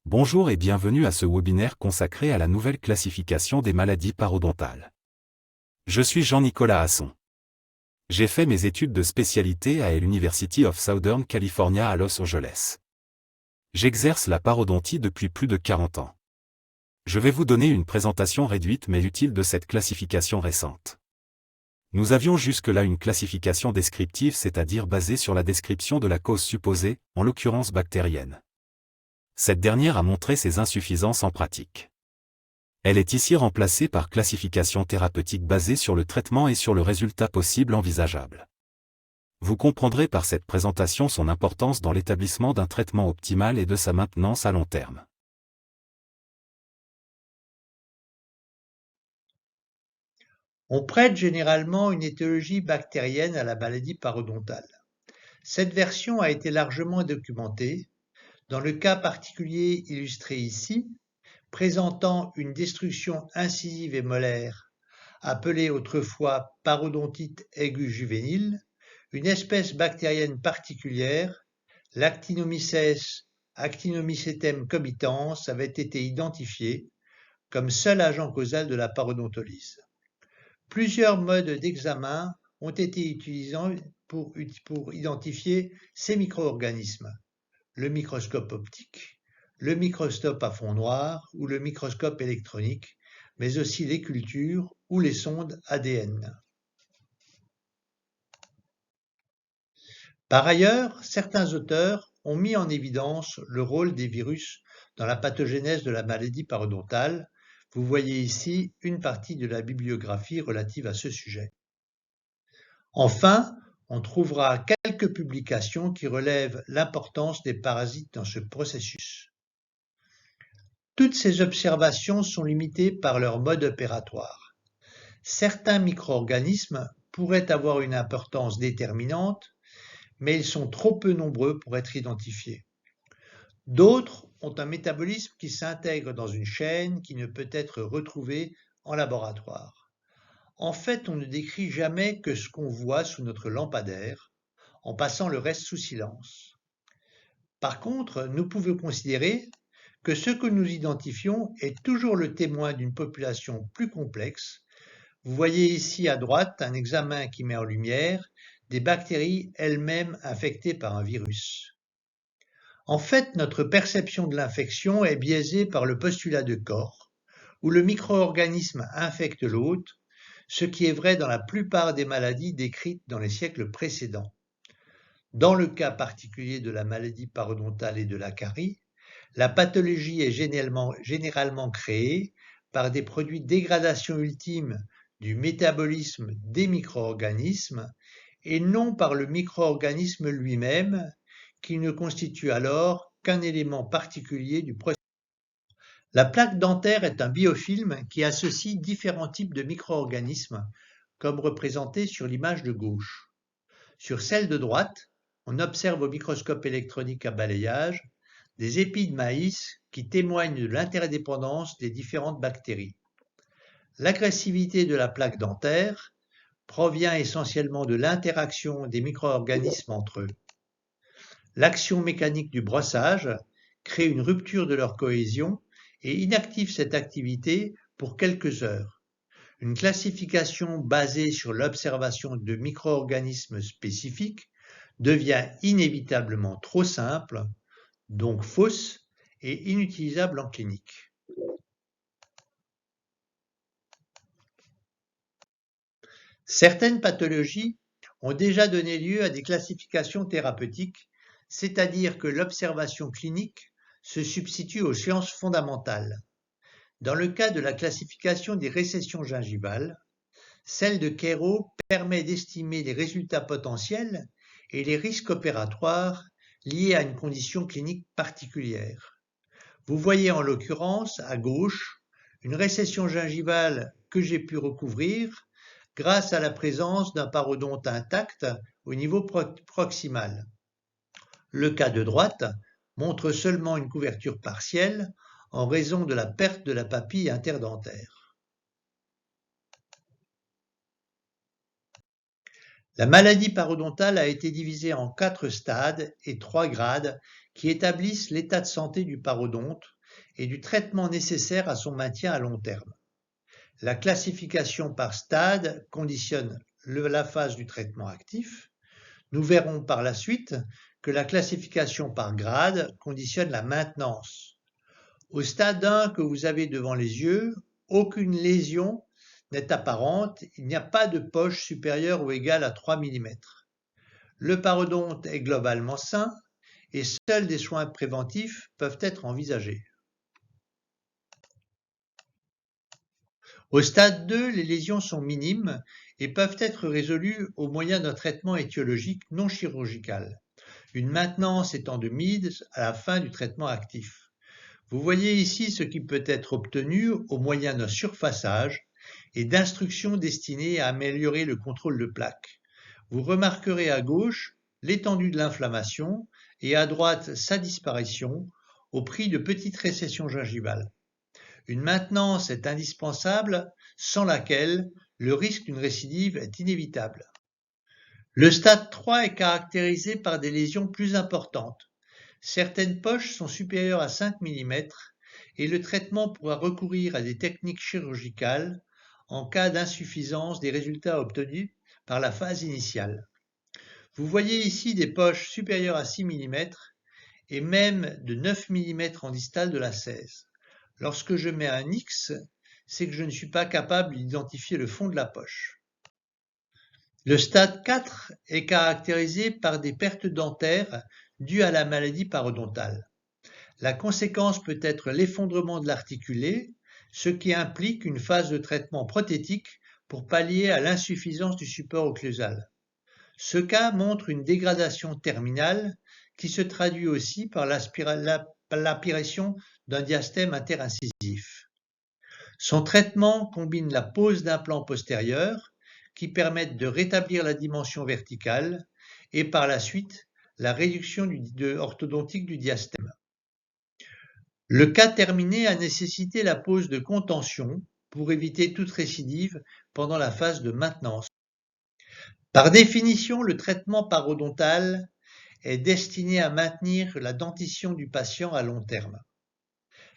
Bonjour et bienvenue à ce webinaire consacré à la nouvelle classification des maladies parodontales. Je suis Jean-Nicolas Hasson. J'ai fait mes études de spécialité à l'University of Southern California à Los Angeles. J'exerce la parodontie depuis plus de 40 ans. Je vais vous donner une présentation réduite mais utile de cette classification récente. Nous avions jusque-là une classification descriptive, c'est-à-dire basée sur la description de la cause supposée, en l'occurrence bactérienne. Cette dernière a montré ses insuffisances en pratique. Elle est ici remplacée par classification thérapeutique basée sur le traitement et sur le résultat possible envisageable. Vous comprendrez par cette présentation son importance dans l'établissement d'un traitement optimal et de sa maintenance à long terme. On prête généralement une étiologie bactérienne à la maladie parodontale. Cette version a été largement documentée. Dans le cas particulier illustré ici, présentant une destruction incisive et molaire, appelée autrefois parodontite aiguë juvénile, une espèce bactérienne particulière, l'Actinomyces actinomycetem comitans, avait été identifiée comme seul agent causal de la parodontolyse. Plusieurs modes d'examen ont été utilisés pour identifier ces micro-organismes: le microscope optique, le microscope à fond noir ou le microscope électronique, mais aussi les cultures ou les sondes ADN. Par ailleurs, certains auteurs ont mis en évidence le rôle des virus dans la pathogénèse de la maladie parodontale. Vous voyez ici une partie de la bibliographie relative à ce sujet. Enfin, on trouvera quelques publications qui relèvent l'importance des parasites dans ce processus. Toutes ces observations sont limitées par leur mode opératoire. Certains micro-organismes pourraient avoir une importance déterminante, mais ils sont trop peu nombreux pour être identifiés. D'autres ont un métabolisme qui s'intègre dans une chaîne qui ne peut être retrouvée en laboratoire. En fait, on ne décrit jamais que ce qu'on voit sous notre lampadaire, en passant le reste sous silence. Par contre, nous pouvons considérer que ce que nous identifions est toujours le témoin d'une population plus complexe. Vous voyez ici à droite un examen qui met en lumière des bactéries elles-mêmes infectées par un virus. En fait, notre perception de l'infection est biaisée par le postulat de Koch, où le micro-organisme infecte l'hôte, ce qui est vrai dans la plupart des maladies décrites dans les siècles précédents. Dans le cas particulier de la maladie parodontale et de la carie, la pathologie est généralement créée par des produits de dégradation ultime du métabolisme des micro-organismes et non par le micro-organisme lui-même, qui ne constitue alors qu'un élément particulier du processus. La plaque dentaire est un biofilm qui associe différents types de micro-organismes, comme représenté sur l'image de gauche. Sur celle de droite, on observe au microscope électronique à balayage des épis de maïs qui témoignent de l'interdépendance des différentes bactéries. L'agressivité de la plaque dentaire provient essentiellement de l'interaction des micro-organismes entre eux. L'action mécanique du brossage crée une rupture de leur cohésion et inactive cette activité pour quelques heures. Une classification basée sur l'observation de micro-organismes spécifiques devient inévitablement trop simple, donc fausse et inutilisable en clinique. Certaines pathologies ont déjà donné lieu à des classifications thérapeutiques, c'est-à-dire que l'observation clinique se substitue aux sciences fondamentales. Dans le cas de la classification des récessions gingivales, celle de Queiro permet d'estimer les résultats potentiels et les risques opératoires liés à une condition clinique particulière. Vous voyez en l'occurrence à gauche une récession gingivale que j'ai pu recouvrir grâce à la présence d'un parodonte intact au niveau proximal. Le cas de droite montre seulement une couverture partielle en raison de la perte de la papille interdentaire. La maladie parodontale a été divisée en 4 stades et 3 grades qui établissent l'état de santé du parodonte et du traitement nécessaire à son maintien à long terme. La classification par stade conditionne la phase du traitement actif. Nous verrons par la suite que la classification par grade conditionne la maintenance. Au stade 1 que vous avez devant les yeux, aucune lésion n'est apparente, il n'y a pas de poche supérieure ou égale à 3 mm. Le parodonte est globalement sain et seuls des soins préventifs peuvent être envisagés. Au stade 2, les lésions sont minimes et peuvent être résolues au moyen d'un traitement étiologique non chirurgical, une maintenance étant de mise à la fin du traitement actif. Vous voyez ici ce qui peut être obtenu au moyen d'un surfaçage et d'instructions destinées à améliorer le contrôle de plaques. Vous remarquerez à gauche l'étendue de l'inflammation et à droite sa disparition au prix de petites récessions gingivales. Une maintenance est indispensable sans laquelle le risque d'une récidive est inévitable. Le stade 3 est caractérisé par des lésions plus importantes. Certaines poches sont supérieures à 5 mm et le traitement pourra recourir à des techniques chirurgicales en cas d'insuffisance des résultats obtenus par la phase initiale. Vous voyez ici des poches supérieures à 6 mm et même de 9 mm en distal de la 16. Lorsque je mets un X, c'est que je ne suis pas capable d'identifier le fond de la poche. Le stade 4 est caractérisé par des pertes dentaires dues à la maladie parodontale. La conséquence peut être l'effondrement de l'articulé, ce qui implique une phase de traitement prothétique pour pallier à l'insuffisance du support occlusal. Ce cas montre une dégradation terminale qui se traduit aussi par l'aspiration d'un diastème interincisif. Son traitement combine la pose d'implants postérieurs qui permettent de rétablir la dimension verticale et par la suite la réduction orthodontique du diastème. Le cas terminé a nécessité la pose de contention pour éviter toute récidive pendant la phase de maintenance. Par définition, le traitement parodontal est destiné à maintenir la dentition du patient à long terme.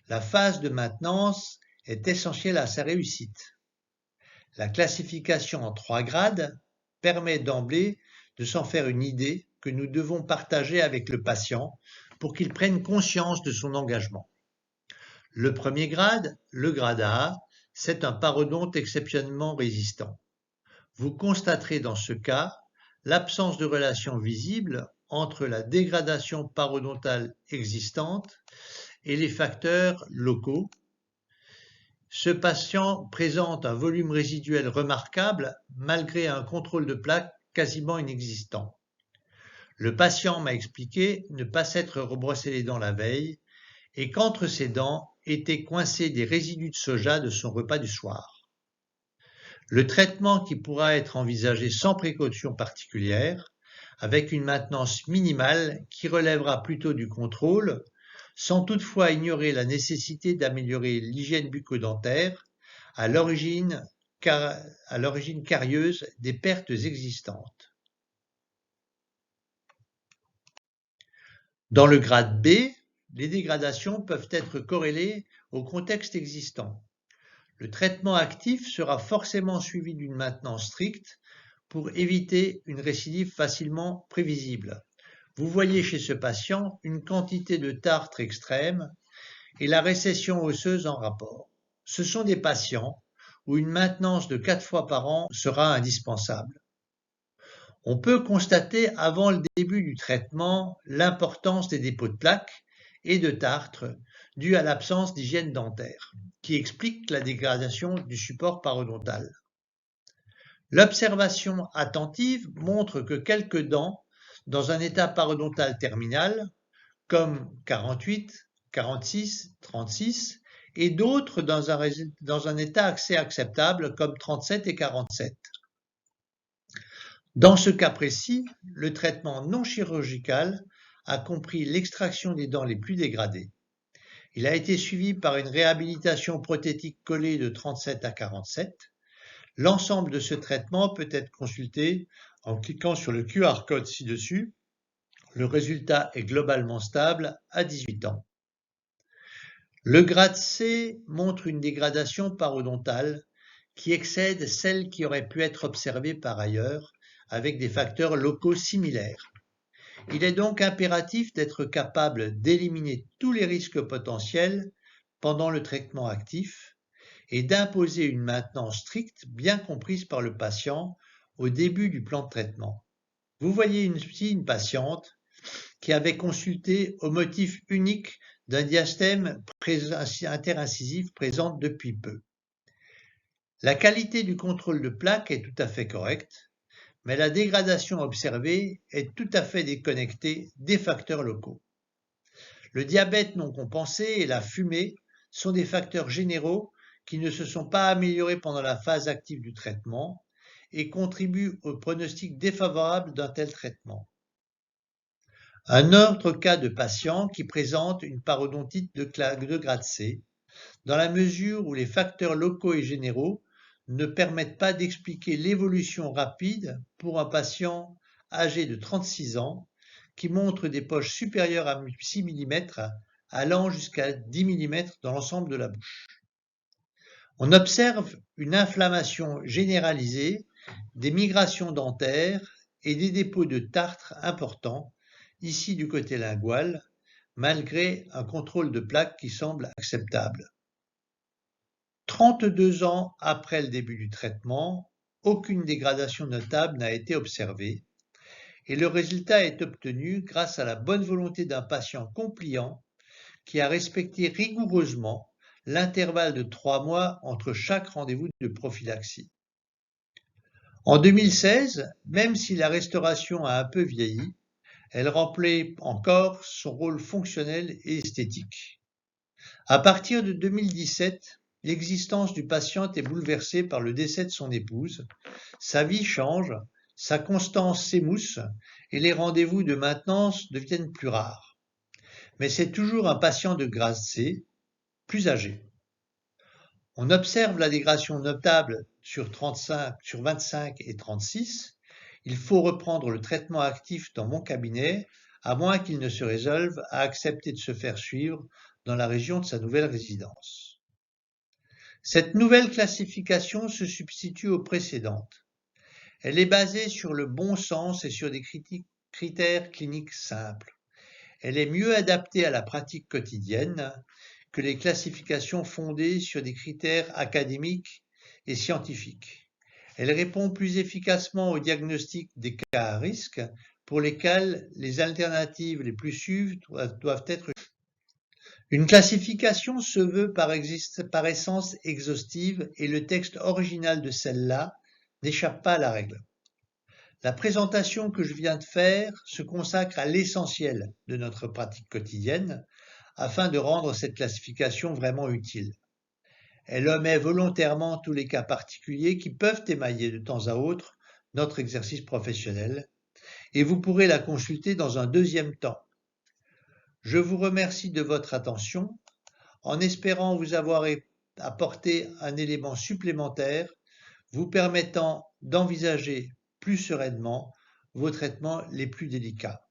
La phase de maintenance est essentielle à sa réussite. La classification en 3 grades permet d'emblée de s'en faire une idée que nous devons partager avec le patient pour qu'il prenne conscience de son engagement. Le premier grade, le grade A, c'est un parodonte exceptionnellement résistant. Vous constaterez dans ce cas l'absence de relation visible entre la dégradation parodontale existante et les facteurs locaux. Ce patient présente un volume résiduel remarquable malgré un contrôle de plaque quasiment inexistant. Le patient m'a expliqué ne pas s'être rebrossé les dents la veille et qu'entre ses dents étaient coincés des résidus de soja de son repas du soir. Le traitement qui pourra être envisagé sans précaution particulière, avec une maintenance minimale qui relèvera plutôt du contrôle, sans toutefois ignorer la nécessité d'améliorer l'hygiène bucco-dentaire à l'origine carieuse des pertes existantes. Dans le grade B, les dégradations peuvent être corrélées au contexte existant. Le traitement actif sera forcément suivi d'une maintenance stricte pour éviter une récidive facilement prévisible. Vous voyez chez ce patient une quantité de tartre extrême et la récession osseuse en rapport. Ce sont des patients où une maintenance de 4 fois par an sera indispensable. On peut constater avant le début du traitement l'importance des dépôts de plaques et de tartre dus à l'absence d'hygiène dentaire, qui explique la dégradation du support parodontal. L'observation attentive montre que quelques dents dans un état parodontal terminal, comme 48, 46, 36, et d'autres dans un état assez acceptable, comme 37 et 47. Dans ce cas précis, le traitement non chirurgical a compris l'extraction des dents les plus dégradées. Il a été suivi par une réhabilitation prothétique collée de 37 à 47. L'ensemble de ce traitement peut être consulté en cliquant sur le QR code ci-dessus. Le résultat est globalement stable à 18 ans. Le grade C montre une dégradation parodontale qui excède celle qui aurait pu être observée par ailleurs avec des facteurs locaux similaires. Il est donc impératif d'être capable d'éliminer tous les risques potentiels pendant le traitement actif et d'imposer une maintenance stricte bien comprise par le patient au début du plan de traitement. Vous voyez ici une patiente qui avait consulté au motif unique d'un diastème interincisif présent depuis peu. La qualité du contrôle de plaque est tout à fait correcte, mais la dégradation observée est tout à fait déconnectée des facteurs locaux. Le diabète non compensé et la fumée sont des facteurs généraux qui ne se sont pas améliorés pendant la phase active du traitement et contribuent au pronostic défavorable d'un tel traitement. Un autre cas de patient qui présente une parodontite de grade C, dans la mesure où les facteurs locaux et généraux ne permettent pas d'expliquer l'évolution rapide pour un patient âgé de 36 ans qui montre des poches supérieures à 6 mm allant jusqu'à 10 mm dans l'ensemble de la bouche. On observe une inflammation généralisée, des migrations dentaires et des dépôts de tartre importants, ici du côté lingual, malgré un contrôle de plaque qui semble acceptable. 32 ans après le début du traitement, aucune dégradation notable n'a été observée et le résultat est obtenu grâce à la bonne volonté d'un patient compliant qui a respecté rigoureusement l'intervalle de 3 mois entre chaque rendez-vous de prophylaxie. En 2016, même si la restauration a un peu vieilli, elle remplit encore son rôle fonctionnel et esthétique. À partir de 2017, l'existence du patient est bouleversée par le décès de son épouse, sa vie change, sa constance s'émousse et les rendez-vous de maintenance deviennent plus rares. Mais c'est toujours un patient de grade C, plus âgé. On observe la dégradation notable sur 25 et 36. Il faut reprendre le traitement actif dans mon cabinet, à moins qu'il ne se résolve à accepter de se faire suivre dans la région de sa nouvelle résidence. Cette nouvelle classification se substitue aux précédentes. Elle est basée sur le bon sens et sur des critères cliniques simples. Elle est mieux adaptée à la pratique quotidienne que les classifications fondées sur des critères académiques et scientifiques. Elle répond plus efficacement au diagnostic des cas à risque pour lesquels les alternatives les plus sûres doivent être. Une classification se veut par essence exhaustive et le texte original de celle-là n'échappe pas à la règle. La présentation que je viens de faire se consacre à l'essentiel de notre pratique quotidienne afin de rendre cette classification vraiment utile. Elle omet volontairement tous les cas particuliers qui peuvent émailler de temps à autre notre exercice professionnel et vous pourrez la consulter dans un deuxième temps. Je vous remercie de votre attention en espérant vous avoir apporté un élément supplémentaire vous permettant d'envisager plus sereinement vos traitements les plus délicats.